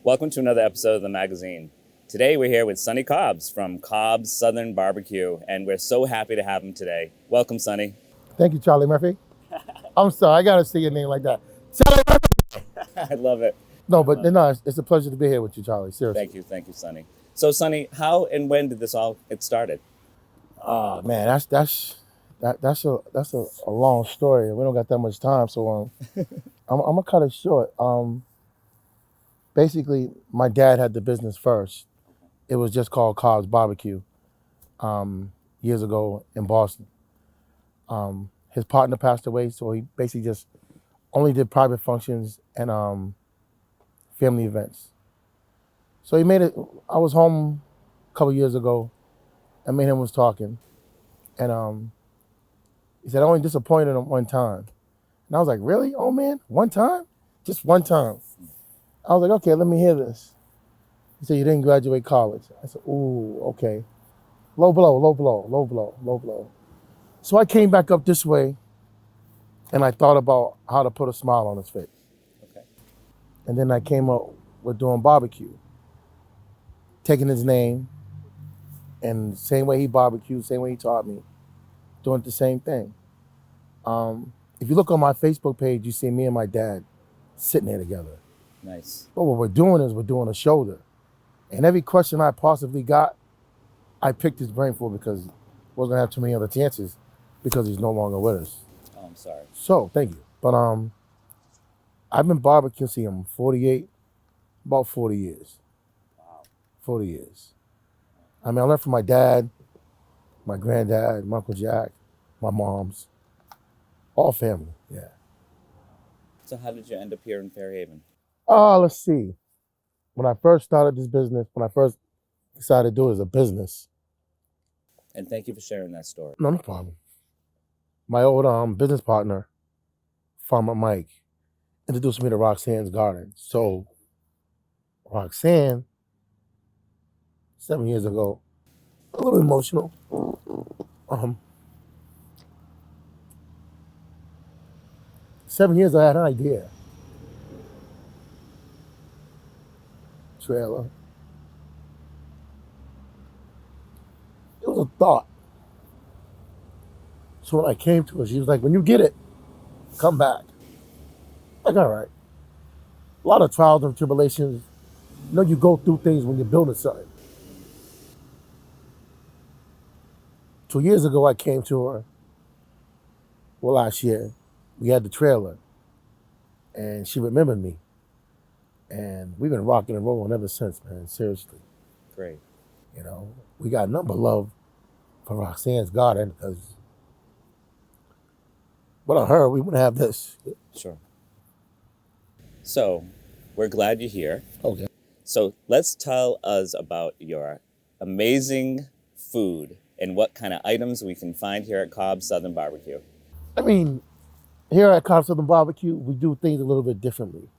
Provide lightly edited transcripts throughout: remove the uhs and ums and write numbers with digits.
Welcome to another episode of the magazine. Today we're here with Sunny Cobbs from Cobb's Southern BBQ, and we're so happy to have him today. Welcome, Sunny. Thank you, Charlie Murphy. I'm sorry, I gotta say your name like that. Charlie Murphy! I love it. No, but no, it's a pleasure to be here with you, Charlie. Seriously. Thank you, Sunny. So, Sunny, how and when did this all get started? Oh man, that's a long story. We don't got that much time, so I'm gonna cut it short. Basically, my dad had the business first. It was just called Cobb's Barbecue years ago in Boston. His partner passed away, so he basically just only did private functions and family events. So he made it. I was home a couple years ago, and me and him was talking, and he said I only disappointed him one time, and I was like, really, oh man, one time, just one time. I was like, okay, let me hear this. He said, you didn't graduate college. I said, ooh, okay. Low blow, low blow, low blow, low blow. So I came back up this way, and I thought about how to put a smile on his face. Okay. And then I came up with doing barbecue, taking his name, and same way he barbecued, same way he taught me, doing the same thing. If you look on my Facebook page, you see me and my dad sitting there together. Nice. But what we're doing is we're doing a shoulder. And every question I possibly got, I picked his brain for because I wasn't gonna have too many other chances because he's no longer with us. Oh, I'm sorry. So, thank you. But I've been barbecuing since I'm 48, about 40 years. Wow. 40 years. I mean, I learned from my dad, my granddad, my Uncle Jack, my mom's, all family, yeah. So how did you end up here in Fairhaven? Let's see. When I first started this business, when I first decided to do it as a business. And thank you for sharing that story. No problem. My old business partner, Farmer Mike, introduced me to Roxanne's Garden. So Roxanne, 7 years ago, a little emotional. 7 years I had an idea. Trailer. It was a thought. So when I came to her, she was like, when you get it, come back. Like, all right. A lot of trials and tribulations. You know, you go through things when you're building something. 2 years ago, I came to her. Well, last year, we had the trailer. And she remembered me. And we've been rocking and rolling ever since, man, seriously. Great. You know, we got number love for Roxanne's Garden because without her, we wouldn't have this. Sure. So, we're glad you're here. Okay. So, let's tell us about your amazing food and what kind of items we can find here at Cobb's Southern BBQ. I mean, here at Cobb's Southern BBQ, we do things a little bit differently.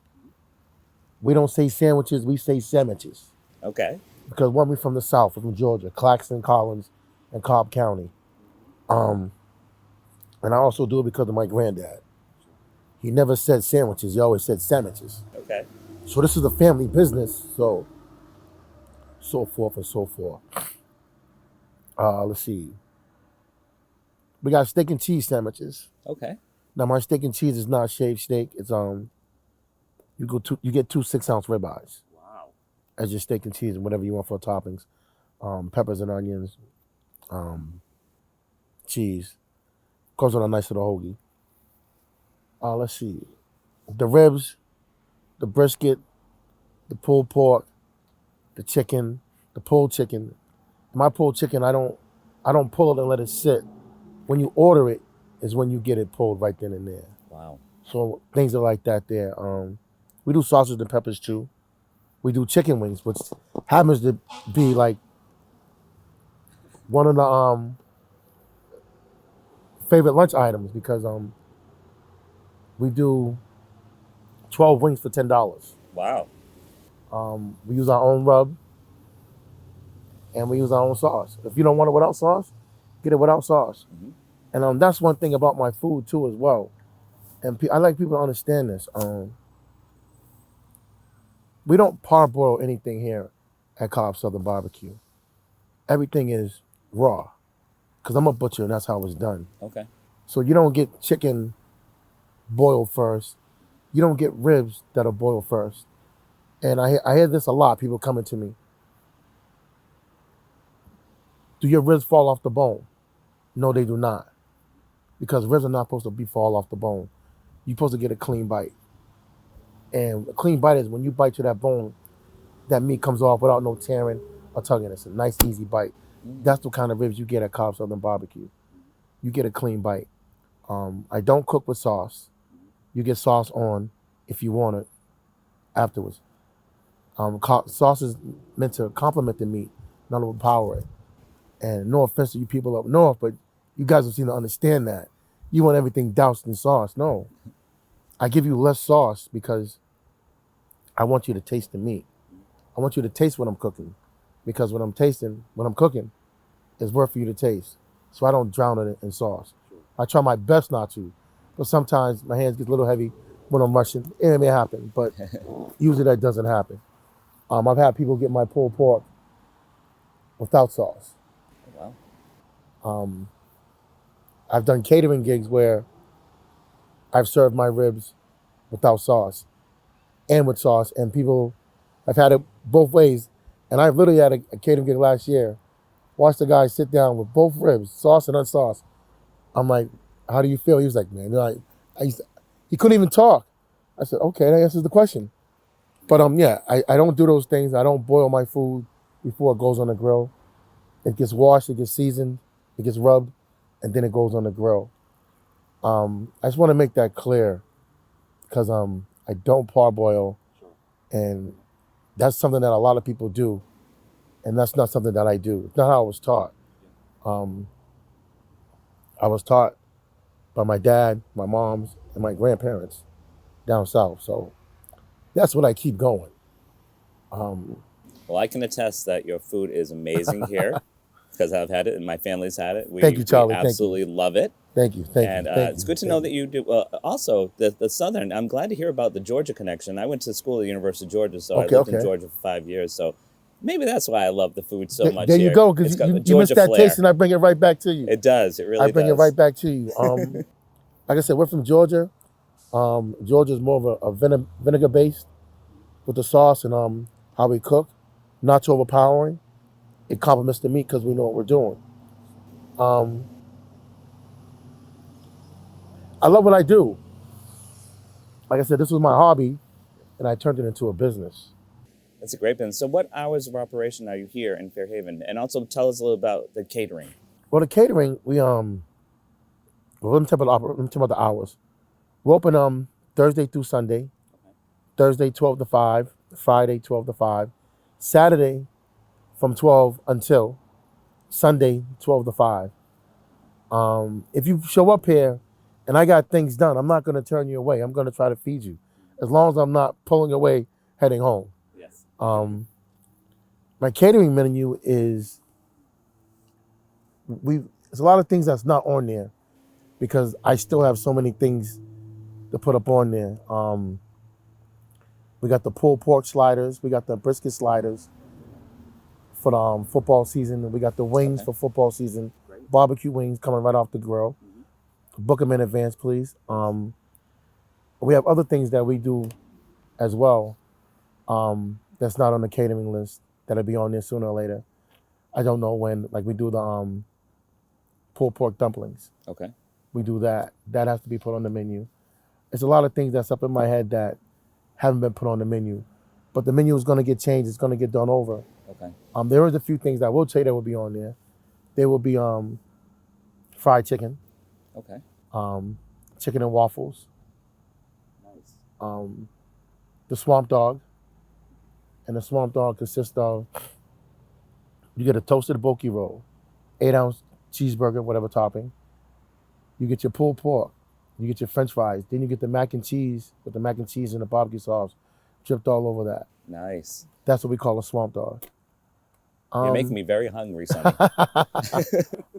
We don't say sandwiches, we say sandwiches. Okay. Because one, we're from the South, we're from Georgia, Claxton, Collins, and Cobb County. And I also do it because of my granddad. He never said sandwiches, he always said sandwiches. Okay. So this is a family business, so forth and so forth. Let's see. We got steak and cheese sandwiches. Okay. Now my steak and cheese is not shaved steak. It's you get 2 6-ounce ribeyes. Wow. As your steak and cheese and whatever you want for toppings. Peppers and onions. Cheese. Comes with a nice little hoagie. Let's see. The ribs, the brisket, the pulled pork, the chicken, the pulled chicken. My pulled chicken, I don't pull it and let it sit. When you order it is when you get it pulled right then and there. Wow. So things are like that there. We do sausage and peppers too. We do chicken wings, which happens to be like one of the favorite lunch items because we do 12 wings for $10. Wow. We use our own rub and we use our own sauce. If you don't want it without sauce, get it without sauce. Mm-hmm. And that's one thing about my food too as well. And I like people to understand this. We don't parboil anything here at Cobb Southern Barbecue. Everything is raw, because I'm a butcher and that's how it's done. Okay. So you don't get chicken boiled first. You don't get ribs that are boiled first. And I hear this a lot, people coming to me. Do your ribs fall off the bone? No, they do not. Because ribs are not supposed to be fall off the bone. You're supposed to get a clean bite. And a clean bite is when you bite to that bone, that meat comes off without no tearing or tugging. It's a nice, easy bite. That's the kind of ribs you get at Cobb Southern Barbecue. You get a clean bite. I don't cook with sauce. You get sauce on if you want it afterwards. Sauce is meant to complement the meat, not overpower it. And no offense to you people up north, but you guys don't seem to understand that. You want everything doused in sauce. No. I give you less sauce because I want you to taste the meat. I want you to taste what I'm cooking. Because what I'm cooking, is worth for you to taste. So I don't drown it in sauce. I try my best not to. But sometimes my hands get a little heavy when I'm rushing. It may happen, but usually that doesn't happen. I've had people get my pulled pork without sauce. Wow. I've done catering gigs where I've served my ribs without sauce and with sauce, and people, I've had it both ways. And I literally had a catering gig last year. Watched the guy sit down with both ribs, sauce and unsauced. I'm like, how do you feel? He was like, man, he couldn't even talk. I said, okay, that answers the question. But yeah, I don't do those things. I don't boil my food before it goes on the grill. It gets washed, it gets seasoned, it gets rubbed, and then it goes on the grill. I just want to make that clear because I don't parboil, and that's something that a lot of people do, and that's not something that I do. It's not how I was taught. I was taught by my dad, my moms, and my grandparents down south. So that's what I keep going. Well, I can attest that your food is amazing here because I've had it and my family's had it. Thank you, Charlie. We absolutely love it. Thank you. And it's good to know that you do. Also, the Southern, I'm glad to hear about the Georgia connection. I went to school at the University of Georgia, so I lived in Georgia for 5 years. So maybe that's why I love the food so much. There you here. go, because you missed that taste, and I bring it right back to you. It does. It really does. I bring it right back to you. Like I said, we're from Georgia. Georgia is more of a vinegar based with the sauce and how we cook. Not too overpowering. It complements the meat because we know what we're doing. I love what I do. Like I said, this was my hobby, and I turned it into a business. That's a great business. So what hours of operation are you here in Fairhaven? And also tell us a little about the catering. Well, the catering, let me tell about the hours. We're open Thursday through Sunday. Thursday 12 to 5, Friday 12 to 5, Saturday from 12 until Sunday 12 to 5. If you show up here and I got things done, I'm not going to turn you away. I'm going to try to feed you, as long as I'm not pulling away, heading home. Yes. My catering menu is, there's a lot of things that's not on there because I still have so many things to put up on there. We got the pulled pork sliders. We got the brisket sliders for the football season. We got the wings for football season. Great. Barbecue wings coming right off the grill. Book them in advance, please. We have other things that we do as well that's not on the catering list that'll be on there sooner or later. I don't know when. Like we do the pulled pork dumplings. Okay. We do that. That has to be put on the menu. It's a lot of things that's up in my head that haven't been put on the menu. But the menu is going to get changed. It's going to get done over. Okay. There is a few things I will tell you that will be on there. There will be fried chicken. Okay. Chicken and waffles. Nice. The swamp dog. And the swamp dog consists of, you get a toasted boki roll, 8-ounce cheeseburger, whatever topping. You get your pulled pork. You get your french fries. Then you get the mac and cheese with the mac and cheese and the barbecue sauce dripped all over that. Nice. That's what we call a swamp dog. You're making me very hungry, Sonny.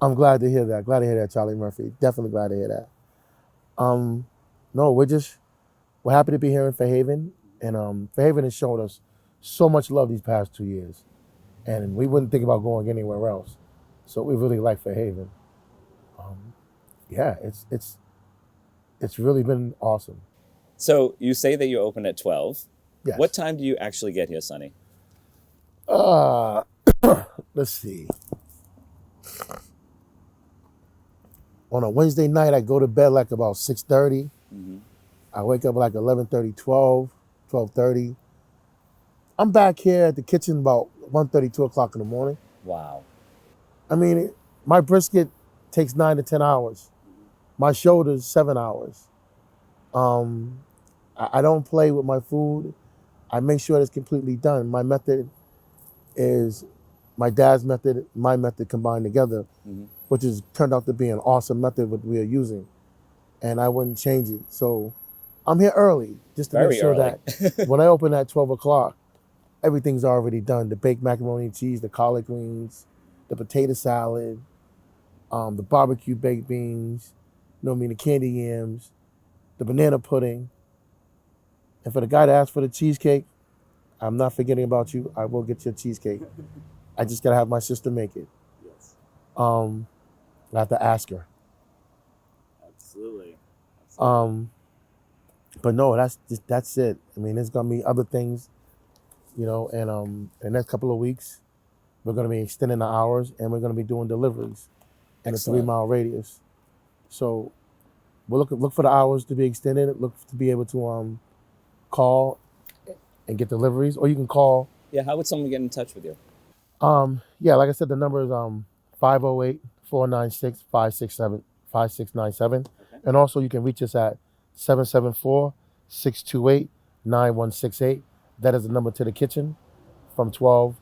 I'm glad to hear that. Glad to hear that, Charlie Murphy. Definitely glad to hear that. No, we're happy to be here in Fairhaven. And Fairhaven has shown us so much love these past 2 years, and we wouldn't think about going anywhere else. So we really like Fairhaven. Yeah, it's really been awesome. So you say that you open at 12. Yes. What time do you actually get here, Sunny? Let's see. On a Wednesday night, I go to bed like about 6:30. I wake up like 11:30, 12:30. I'm back here at the kitchen about 1:30, 2 o'clock in the morning. Wow. I mean, my brisket takes 9 to 10 hours. My shoulders, 7 hours. I don't play with my food. I make sure it's completely done. My method is my dad's method, my method combined together, which has turned out to be an awesome method that we are using. And I wouldn't change it. So I'm here early just to make sure that when I open at 12 o'clock, everything's already done. The baked macaroni and cheese, the collard greens, the potato salad, the barbecue baked beans, the candy yams, the banana pudding. And for the guy that asked for the cheesecake, I'm not forgetting about you. I will get your cheesecake. I just gotta have my sister make it. Yes. I have to ask her. Absolutely. But no, that's it. I mean, there's gonna be other things, and in the next couple of weeks, we're gonna be extending the hours and we're gonna be doing deliveries in a 3-mile radius. So we'll look for the hours to be extended. Look to be able to call and get deliveries, or you can call. Yeah, how would someone get in touch with you? Yeah, like I said, the number is 508-496-5697, and also you can reach us at 774-628-9168. That is the number to the kitchen from 12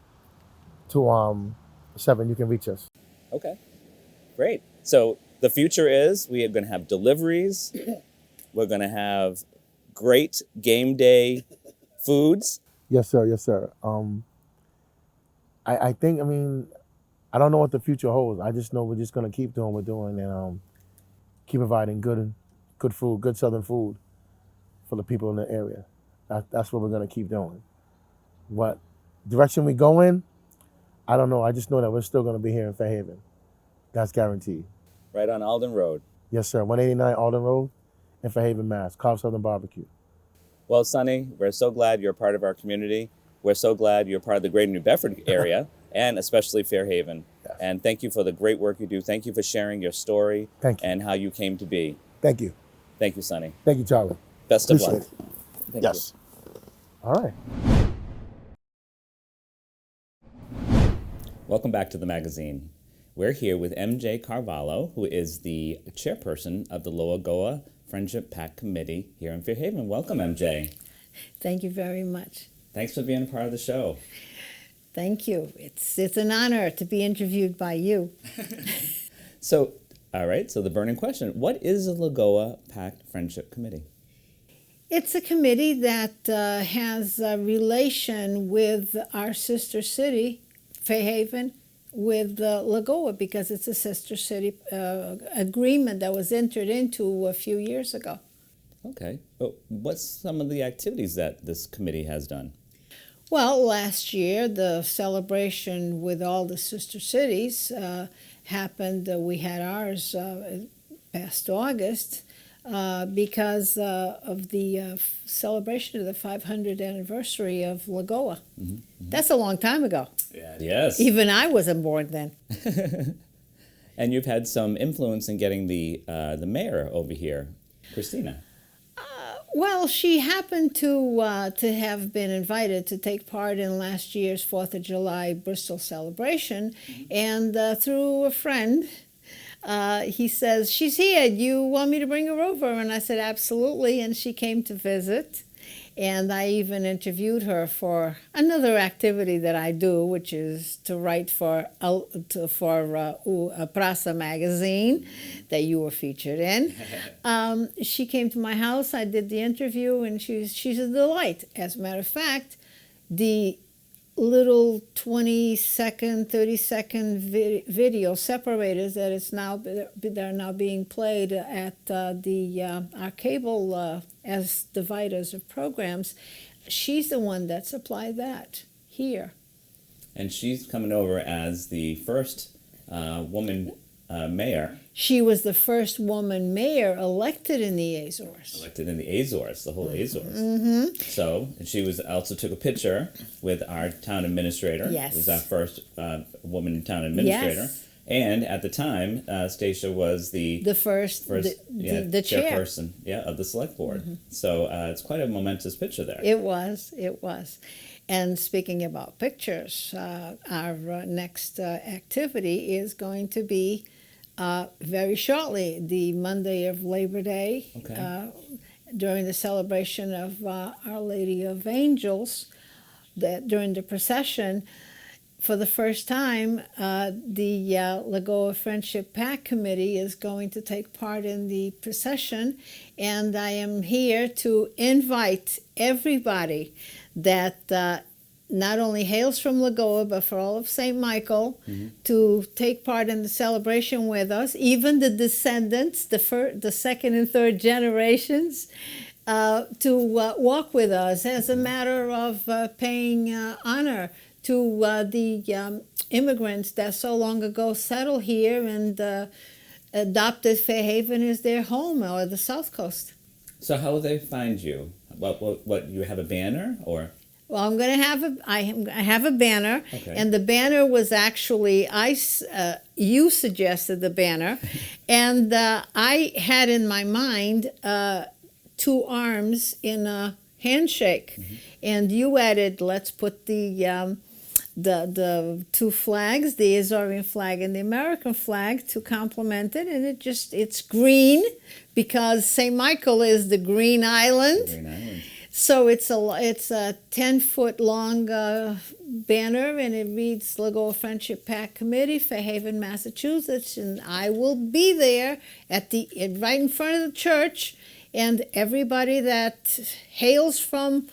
to 7. You can reach us. Okay, great. So the future is we are going to have deliveries. We're going to have great game day foods. Yes, sir. Yes, sir. I think, I don't know what the future holds. I just know we're just going to keep doing what we're doing and keep providing good food, good Southern food for the people in the area. That's what we're going to keep doing. What direction we go in, I don't know. I just know that we're still going to be here in Fairhaven. That's guaranteed. Right on Alden Road. Yes, sir. 189 Alden Road in Fairhaven, Mass. Cobb Southern BBQ. Well, Sunny, we're so glad you're a part of our community. We're so glad you're part of the Greater New Bedford area, and especially Fairhaven. Yes. And thank you for the great work you do. Thank you for sharing your story. Thank you. And how you came to be. Thank you. Thank you, Sunny. Thank you, Charlie. Best of luck. Thank yes. You. All right. Welcome back to the magazine. We're here with MJ Carvalho, who is the chairperson of the Lagoa Friendship Pact Committee here in Fairhaven. Welcome, MJ. Thank you very much. Thanks for being a part of the show. Thank you. It's an honor to be interviewed by you. So, all right, so the burning question, what is the Lagoa Pact Friendship Committee? It's a committee that has a relation with our sister city, Fairhaven, with Lagoa, because it's a sister city agreement that was entered into a few years ago. Okay. What's some of the activities that this committee has done? Well, last year, the celebration with all the sister cities happened. We had ours past August because of the celebration of the 500th anniversary of Lagoa. Mm-hmm. That's a long time ago. Yeah. Yes. Even I wasn't born then. And you've had some influence in getting the mayor over here, Christina. Well, she happened to have been invited to take part in last year's 4th of July Bristol celebration, and through a friend, he says, "She's here, do you want me to bring her over?" And I said, "Absolutely," and she came to visit. And I even interviewed her for another activity that I do, which is to write for Praça magazine that you were featured in. She came to my house, I did the interview, and she's a delight. As a matter of fact, the little 20-second, 30-second video separators that are now being played at our cable as dividers of programs she's the one that supplied that here. And she's coming over as the first woman mayor. She was the first woman mayor elected in the Azores. Elected in the Azores, the whole Azores. Mm-hmm. So, and she was also took a picture with our town administrator. Yes. It was our first woman town administrator. Yes. And at the time, Stacia was the first the chair. Chairperson, of the select board. Mm-hmm. So it's quite a momentous picture there. It was. And speaking about pictures, our next activity is going to be very shortly, the Monday of Labor Day, during the celebration of Our Lady of Angels, that during the procession. For the first time, the Lagoa Friendship Pact Committee is going to take part in the procession, and I am here to invite everybody that not only hails from Lagoa, but for all of St. Michael, to take part in the celebration with us, even the descendants, the second and third generations, to walk with us as a matter of paying honor to the immigrants that so long ago settled here and adopted Fairhaven as their home, or the South Coast. So how will they find you? What you have a banner, or? Well, I'm going to I have a banner, and the banner was actually you suggested the banner, and I had in my mind two arms in a handshake, and you added, let's put the two flags, the Azorean flag and the American flag, to complement it, and it's green because St. Michael is the Green Island. Green Island. So it's a 10-foot long banner, and it reads Lagoa Friendship Pact Committee, Fairhaven, Massachusetts, and I will be there right in front of the church, and everybody that hails from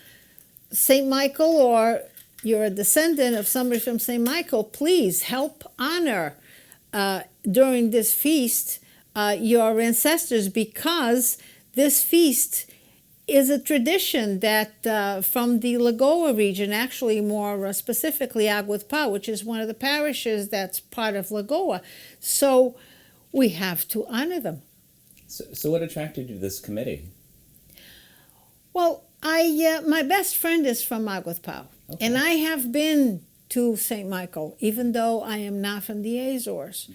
St. Michael, or you're a descendant of somebody from St. Michael, please help honor during this feast your ancestors, because this feast is a tradition that from the Lagoa region, actually more specifically Aguathpau, which is one of the parishes that's part of Lagoa. So we have to honor them. So what attracted you to this committee? Well, my best friend is from Aguathpau, and I have been to St. Michael, even though I am not from the Azores.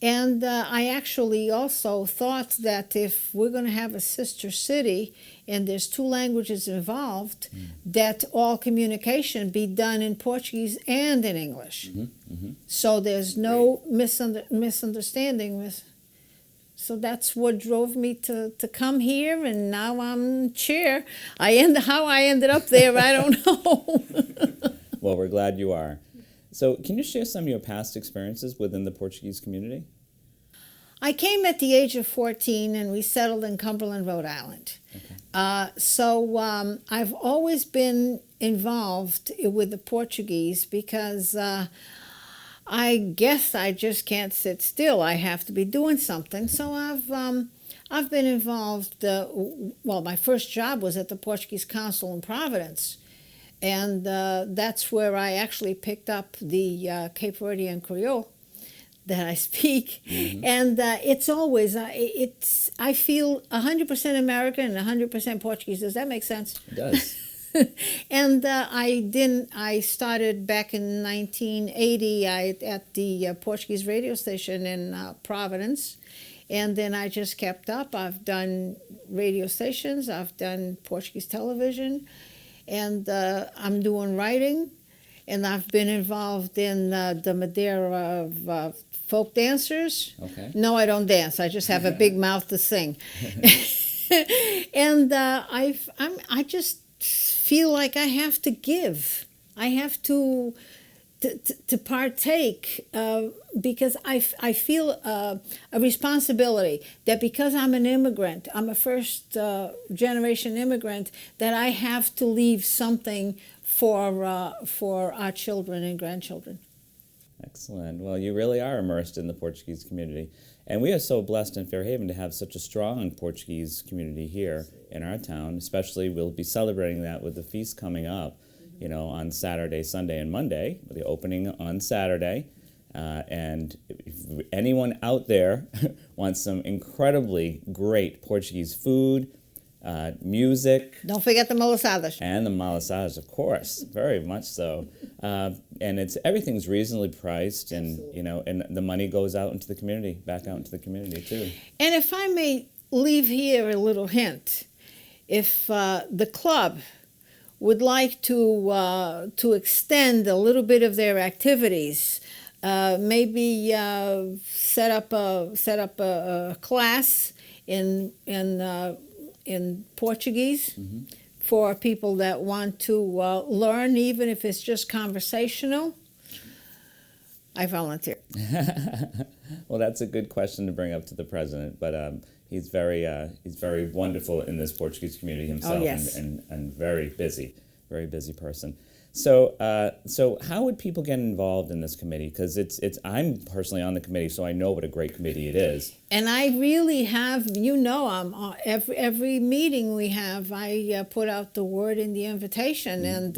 And I actually also thought that if we're going to have a sister city and there's two languages involved, that all communication be done in Portuguese and in English. So there's no misunderstanding. So that's what drove me to come here, and now I'm chair. How I ended up there, I don't know. Well, we're glad you are. So can you share some of your past experiences within the Portuguese community? I came at the age of 14, and we settled in Cumberland, Rhode Island. So I've always been involved with the Portuguese because I guess I just can't sit still. I have to be doing something. So I've been involved. Well, my first job was at the Portuguese Consul in Providence, and that's where I actually picked up the Cape Verdean Creole that I speak. And it's always I feel 100% American and 100% Portuguese. Does that make sense? It does. And I started back in 1980 at the Portuguese radio station in Providence, and then I just kept up. I've done radio stations, I've done Portuguese television, and I'm doing writing, and I've been involved in the Madeira of folk dancers. No, I don't dance. I just have a big mouth to sing. And I just feel like I have to give. I have to partake because I feel a responsibility that because I'm an immigrant, I'm a first generation immigrant, that I have to leave something for our children and grandchildren. Excellent. Well, you really are immersed in the Portuguese community. And we are so blessed in Fairhaven to have such a strong Portuguese community here in our town. Especially, we'll be celebrating that with the feast coming up, on Saturday, Sunday, and Monday, with the opening on Saturday. And if anyone out there wants some incredibly great Portuguese food, music. Don't forget the malasadas. And the malasadas, of course, very much so. And everything's reasonably priced, and and the money goes out into the community, back out into the community too. And if I may leave here a little hint, if the club would like to extend a little bit of their activities, maybe set up a class in Portuguese for people that want to learn, even if it's just conversational, I volunteer. Well, that's a good question to bring up to the president, but he's very wonderful in this Portuguese community himself. Oh, yes. and very busy person. So how would people get involved in this committee? Because I'm personally on the committee, so I know what a great committee it is. And I really have, I'm every meeting we have, I put out the word in the invitation, and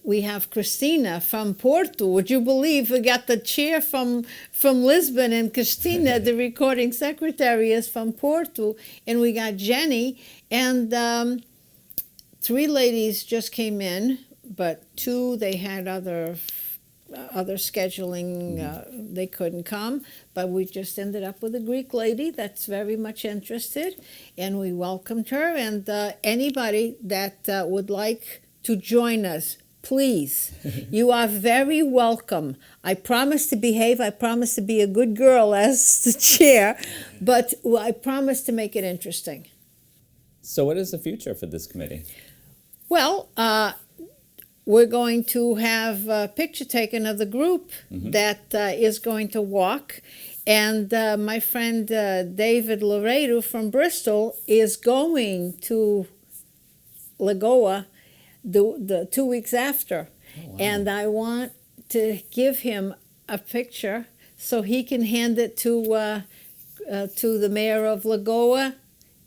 we have Christina from Porto. Would you believe we got the chair from Lisbon, and Christina, the recording secretary, is from Porto, and we got Jenny, and 3 ladies just came in, but 2, they had other scheduling, they couldn't come, but we just ended up with a Greek lady that's very much interested, and we welcomed her, and anybody that would like to join us, please, you are very welcome. I promise to behave, I promise to be a good girl as the chair, but I promise to make it interesting. So what is the future for this committee? Well, we're going to have a picture taken of the group that is going to walk. And my friend David Laredo from Bristol is going to Lagoa the 2 weeks after. Oh, wow. And I want to give him a picture so he can hand it to the mayor of Lagoa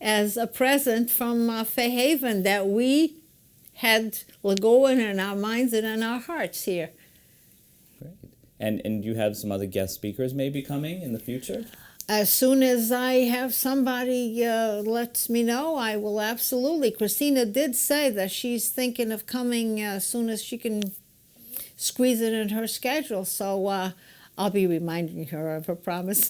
as a present from Fairhaven, that we had Lagoa in our minds and in our hearts here. Great. And you have some other guest speakers maybe coming in the future? As soon as I have somebody lets me know, I will absolutely. Christina did say that she's thinking of coming as soon as she can squeeze it in her schedule. So I'll be reminding her of her promise.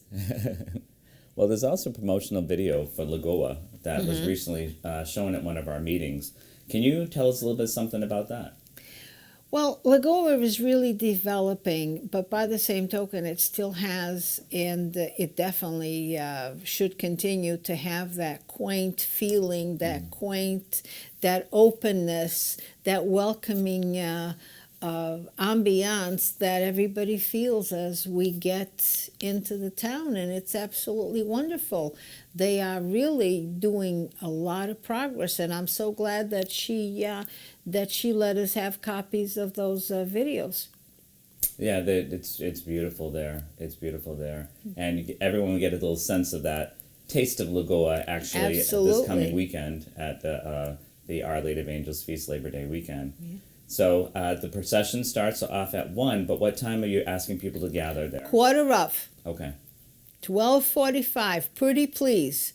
Well, there's also a promotional video for Lagoa that was recently shown at one of our meetings. Can you tell us a little bit something about that? Well, Lagoa is really developing, but by the same token, it still has, and it definitely should continue to have that quaint feeling, that quaint, that openness, that welcoming ambiance that everybody feels as we get into the town, and it's absolutely wonderful. They are really doing a lot of progress, and I'm so glad that she let us have copies of those videos. Yeah, it's beautiful there. It's beautiful there, and everyone will get a little sense of that taste of Lagoa actually this coming weekend at the Our Lady of Angels Feast Labor Day weekend. Yeah. So the procession starts off at 1, but what time are you asking people to gather there? 1:15. Okay. 12:45. Pretty please.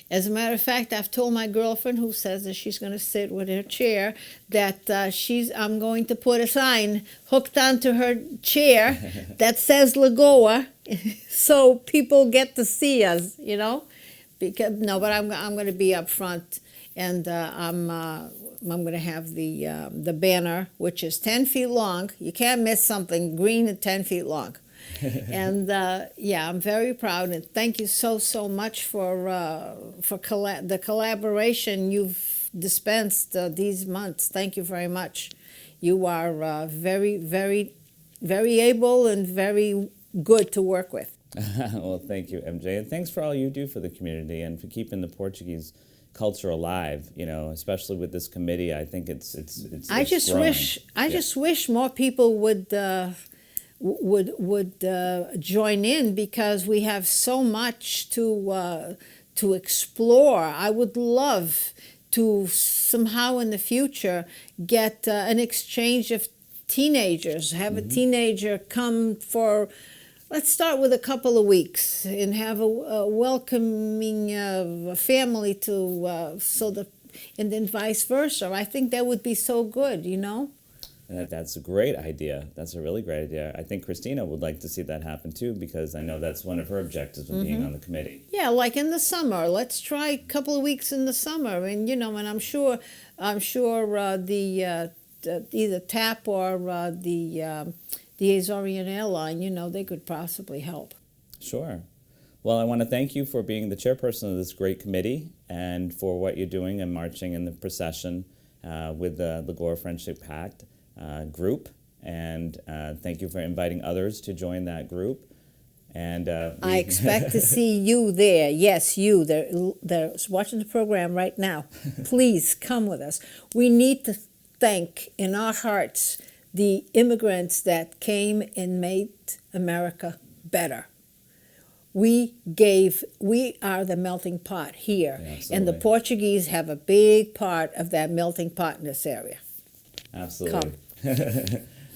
As a matter of fact, I've told my girlfriend, who says that she's going to sit with her chair, that I'm going to put a sign hooked onto her chair that says Lagoa, so people get to see us, but I'm going to be up front, and I'm going to have the banner, which is 10 feet long. You can't miss something green and 10 feet long. And I'm very proud, and thank you so much for the collaboration you've dispensed these months. Thank you very much. You are very, very, very able and very good to work with. Well, thank you, MJ, and thanks for all you do for the community and for keeping the Portuguese culture alive. Especially with this committee, I think it's I just wish more people would join in, because we have so much to explore. I would love to somehow in the future get an exchange of teenagers, have a teenager come for, let's start with a couple of weeks, and have a welcoming family to, and then vice versa. I think that would be so good, you know? That's a great idea. That's a really great idea. I think Christina would like to see that happen too, because I know that's one of her objectives of being on the committee. Yeah, like in the summer. Let's try a couple of weeks in the summer, and and I'm sure the either TAP or the Azorian Airline, they could possibly help. Sure. Well, I want to thank you for being the chairperson of this great committee and for what you're doing and marching in the procession with the Lagoa Friendship Pact group. And thank you for inviting others to join that group. And I expect to see you there. Yes, you. They're watching the program right now. Please come with us. We need to thank in our hearts the immigrants that came and made America better. We are the melting pot here, and the Portuguese have a big part of that melting pot in this area. Absolutely.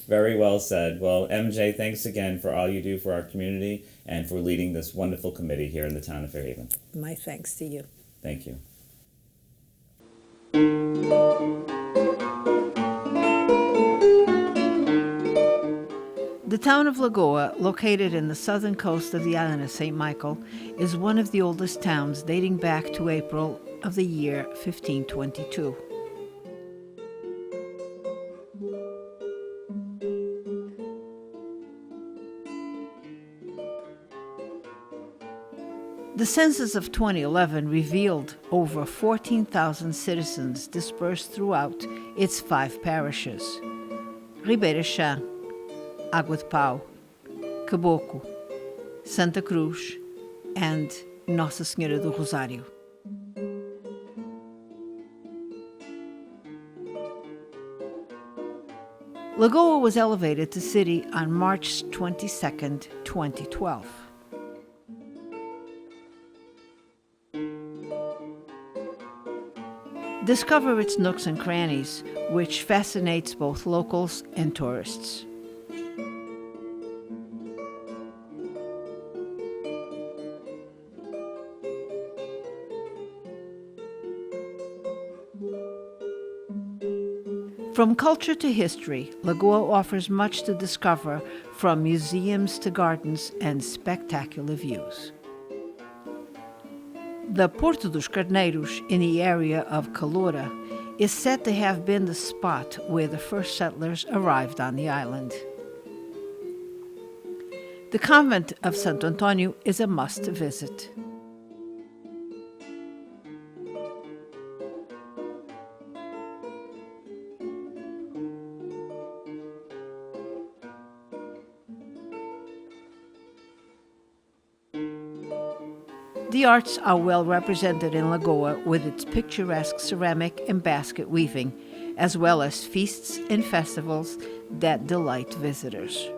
Very well said. Well, MJ, thanks again for all you do for our community and for leading this wonderful committee here in the town of Fairhaven. My thanks to you. Thank you. The town of Lagoa, located in the southern coast of the island of St. Michael, is one of the oldest towns, dating back to April of the year 1522. The census of 2011 revealed over 14,000 citizens dispersed throughout its 5 parishes: Ribeira Chã, Água de Pau, Caboclo, Santa Cruz, and Nossa Senhora do Rosário. Lagoa was elevated to city on March 22, 2012. Discover its nooks and crannies, which fascinates both locals and tourists. From culture to history, Lagoa offers much to discover, from museums to gardens and spectacular views. The Porto dos Carneiros in the area of Caloura is said to have been the spot where the first settlers arrived on the island. The convent of Santo Antonio is a must visit. The arts are well represented in Lagoa with its picturesque ceramic and basket weaving, as well as feasts and festivals that delight visitors.